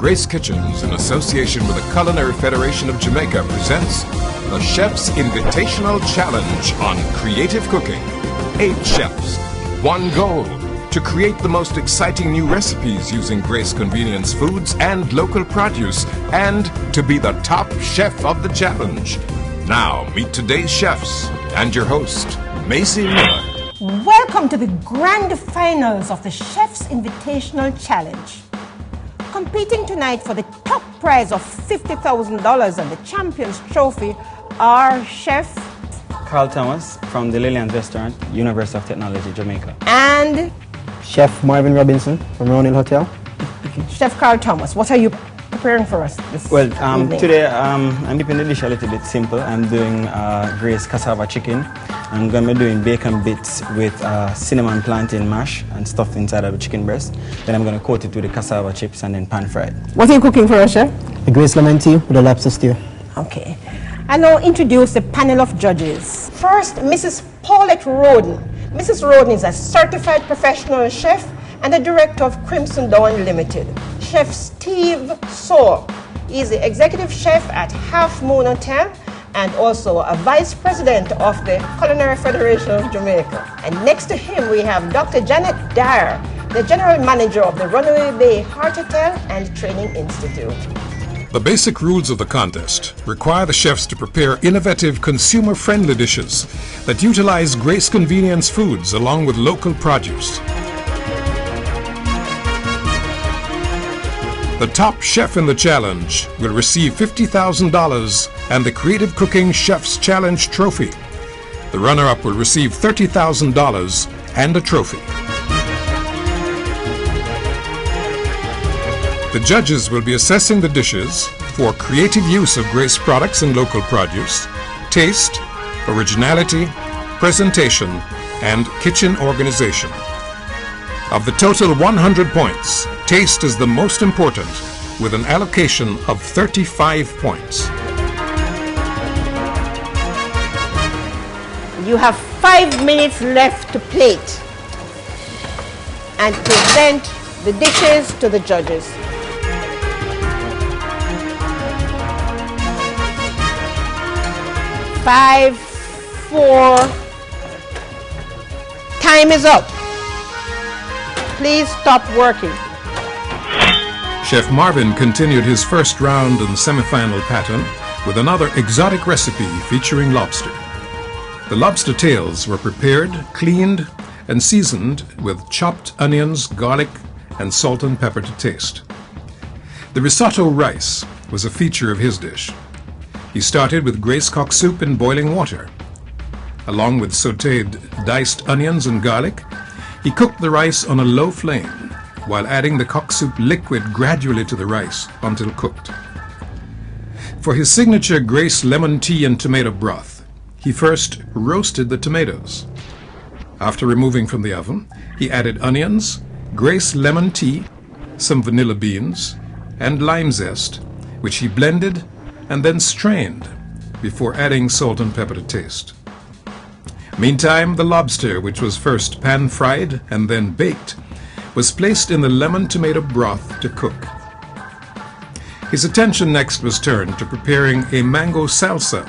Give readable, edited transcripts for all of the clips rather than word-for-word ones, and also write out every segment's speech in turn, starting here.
Grace Kitchens, in association with the Culinary Federation of Jamaica, presents the Chef's Invitational Challenge on Creative Cooking. 8 chefs, 1 goal: to create the most exciting new recipes using Grace Convenience foods and local produce, and to be the top chef of the challenge. Now, meet today's chefs and your host, Macy Miller. Welcome to the grand finals of the Chef's Invitational Challenge. Competing tonight for the top prize of $50,000 and the Champions Trophy are Chef Karl Thomas from the Lillian restaurant, University of Technology, Jamaica. And Chef Marvin Robinson from Roundhill Hotel. Chef Karl Thomas, what are you preparing for us this evening? Today I'm keeping the dish a little bit simple. I'm doing Grace cassava chicken. I'm going to be doing bacon bits with cinnamon plantain mash and stuffed inside of the chicken breast. Then I'm going to coat it with the cassava chips and then pan fried. What are you cooking for us, Chef? A Grace lemon tea with a lobster stew. Okay. I'll now introduce the panel of judges. First, Mrs. Paulette Roden. Mrs. Roden is a certified professional chef and the director of Crimson Dawn Limited. Chef Steve Saul is the executive chef at Half Moon Hotel and also a vice president of the Culinary Federation of Jamaica. And next to him we have Dr. Janet Dyer, the general manager of the Runaway Bay Heart Hotel and Training Institute. The basic rules of the contest require the chefs to prepare innovative, consumer-friendly dishes that utilize Grace Convenience foods along with local produce. The top chef in the challenge will receive $50,000 and the Creative Cooking Chef's Challenge trophy. The runner-up will receive $30,000 and a trophy. The judges will be assessing the dishes for creative use of Grace products and local produce, taste, originality, presentation, and kitchen organization. Of the total 100 points, taste is the most important, with an allocation of 35 points. You have 5 minutes left to plate and present the dishes to the judges. 5, 4, time is up. Please stop working. Chef Marvin continued his first round and semi-final pattern with another exotic recipe featuring lobster. The lobster tails were prepared, cleaned, and seasoned with chopped onions, garlic, and salt and pepper to taste. The risotto rice was a feature of his dish. He started with Grace cock soup in boiling water. Along with sautéed diced onions and garlic, he cooked the rice on a low flame while adding the cock soup liquid gradually to the rice until cooked. For his signature Grace lemon tea and tomato broth, he first roasted the tomatoes. After removing from the oven, he added onions, Grace lemon tea, some vanilla beans, and lime zest, which he blended and then strained before adding salt and pepper to taste. Meantime, the lobster, which was first pan-fried and then baked, was placed in the lemon tomato broth to cook. His attention next was turned to preparing a mango salsa,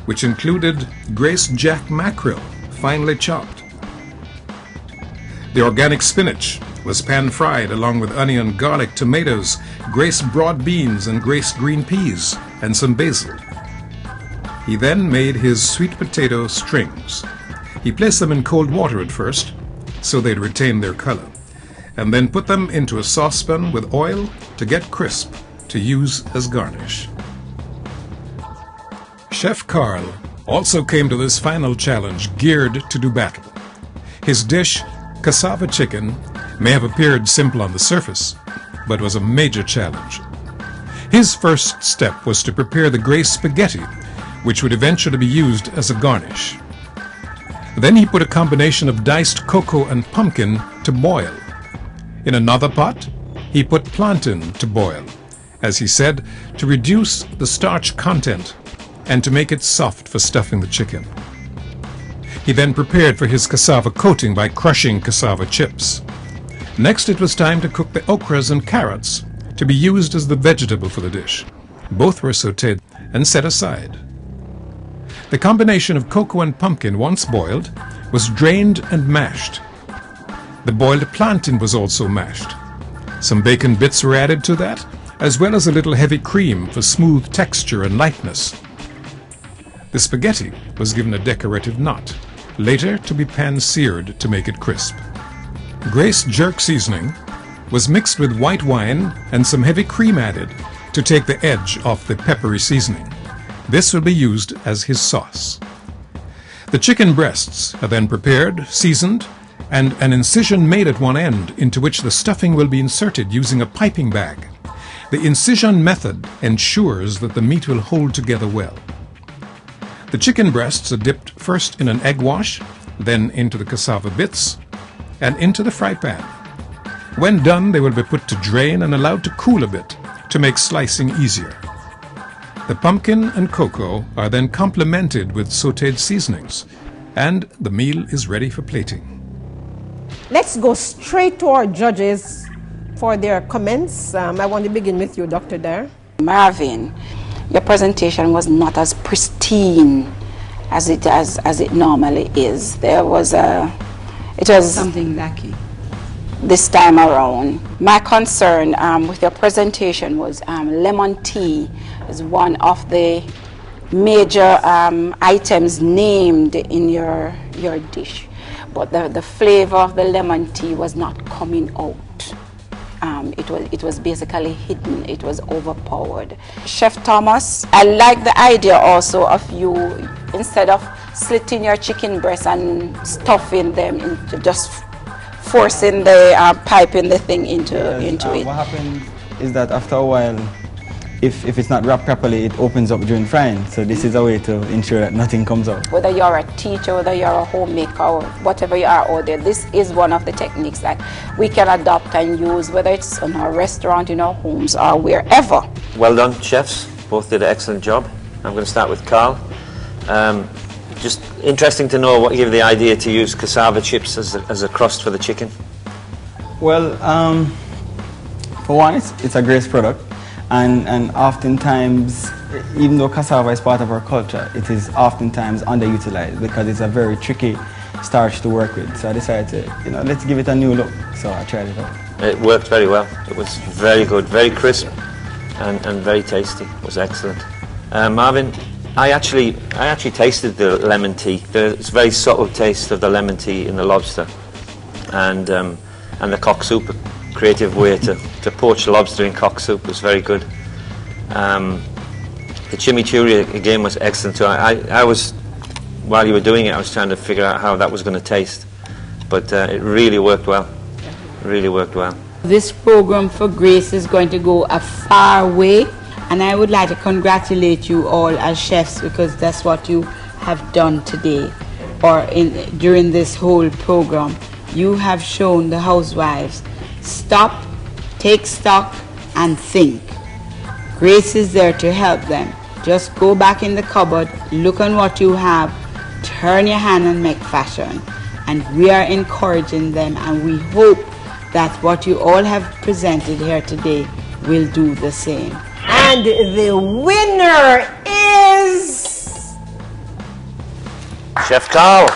which included Grace jack mackerel, finely chopped. The organic spinach was pan-fried along with onion, garlic, tomatoes, Grace broad beans, and Grace green peas, and some basil. He then made his sweet potato strings. He placed them in cold water at first, so they'd retain their color, and then put them into a saucepan with oil to get crisp to use as garnish. Chef Karl also came to this final challenge geared to do battle. His dish, cassava chicken, may have appeared simple on the surface, but was a major challenge. His first step was to prepare the Grace spaghetti, which would eventually be used as a garnish. Then he put a combination of diced cocoa and pumpkin to boil. In another pot, he put plantain to boil, as he said, to reduce the starch content and to make it soft for stuffing the chicken. He then prepared for his cassava coating by crushing cassava chips. Next, it was time to cook the okras and carrots to be used as the vegetable for the dish. Both were sautéed and set aside. The combination of cocoa and pumpkin, once boiled, was drained and mashed. The boiled plantain was also mashed. Some bacon bits were added to that, as well as a little heavy cream for smooth texture and lightness. The spaghetti was given a decorative knot, later to be pan-seared to make it crisp. Grace jerk seasoning was mixed with white wine and some heavy cream added to take the edge off the peppery seasoning. This will be used as his sauce. The chicken breasts are then prepared, seasoned, and an incision made at one end into which the stuffing will be inserted using a piping bag. The incision method ensures that the meat will hold together well. The chicken breasts are dipped first in an egg wash, then into the cassava bits, and into the fry pan. When done, they will be put to drain and allowed to cool a bit to make slicing easier. The pumpkin and cocoa are then complemented with sautéed seasonings, and the meal is ready for plating. Let's go straight to our judges for their comments. I want to begin with you, Dr. Dare. Marvin, your presentation was not as pristine as it normally is. It was something lacking this time around. My concern with your presentation was lemon tea is one of the major items named in your dish, but the flavor of the lemon tea was not coming out. It was basically hidden. It was overpowered. Chef Thomas, I like the idea also of you, instead of slitting your chicken breasts and stuffing them into just forcing the piping the thing into it. What happens is that after a while, if it's not wrapped properly, it opens up during frying. So this is a way to ensure that nothing comes out. Whether you're a teacher, whether you're a homemaker, or whatever you are out there, this is one of the techniques that we can adopt and use, whether it's in our restaurant, in our homes, or wherever. Well done, chefs. Both did an excellent job. I'm going to start with Karl. Just interesting to know what gave you the idea to use cassava chips as a crust for the chicken. Well, for one, it's a Grace product. And oftentimes, even though cassava is part of our culture, it is oftentimes underutilized because it's a very tricky starch to work with. So I decided to, let's give it a new look. So I tried it out. It worked very well. It was very good, very crisp, and very tasty. It was excellent. Marvin, I actually tasted the lemon tea. There's a very subtle taste of the lemon tea in the lobster, and the cock soup. Creative way to poach lobster in cock soup was very good. The chimichurri again was excellent too. I was, while you were doing it, I was trying to figure out how that was going to taste, but it really worked well. Really worked well. This program for Grace is going to go a far way, and I would like to congratulate you all as chefs, because that's what you have done today, or during this whole program. You have shown the housewives, stop, take stock, and think. Grace is there to help them. Just go back in the cupboard, look on what you have, turn your hand and make fashion. And we are encouraging them, and we hope that what you all have presented here today will do the same. And the winner is... Chef Karl.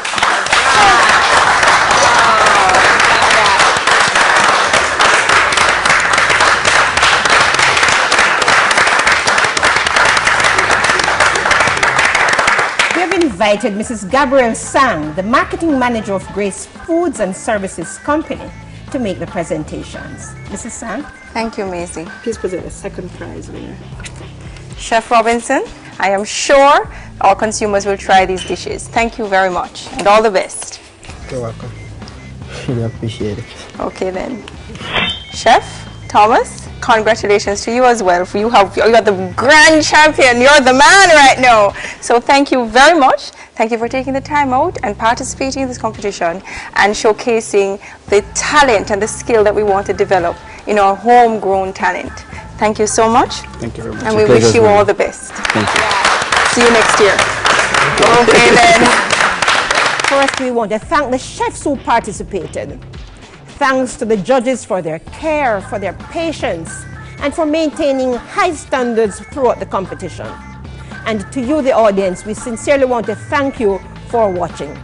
Invited Mrs. Gabrielle Sang, the marketing manager of Grace Foods and Services Company, to make the presentations. Mrs. Sang? Thank you, Maisie. Please present the second prize winner. Chef Robinson, I am sure our consumers will try these dishes. Thank you very much, and all the best. You're welcome. Really appreciate it. Okay then. Chef Thomas, congratulations to you as well. You are the grand champion. You're the man right now. So thank you very much. Thank you for taking the time out and participating in this competition and showcasing the talent and the skill that we want to develop in our homegrown talent. Thank you so much. Thank you very much. And we wish you all the best. Thank you. See you next year. Okay then. First, we want to thank the chefs who participated. Thanks to the judges for their care, for their patience, and for maintaining high standards throughout the competition. And to you, the audience, we sincerely want to thank you for watching.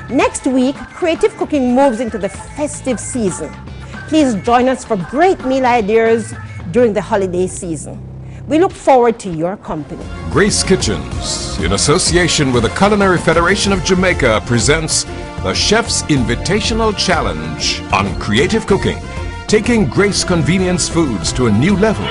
Next week, creative cooking moves into the festive season. Please join us for great meal ideas during the holiday season. We look forward to your company. Grace Kitchens, in association with the Culinary Federation of Jamaica, presents the Chef's Invitational Challenge on creative cooking, taking Grace Convenience Foods to a new level.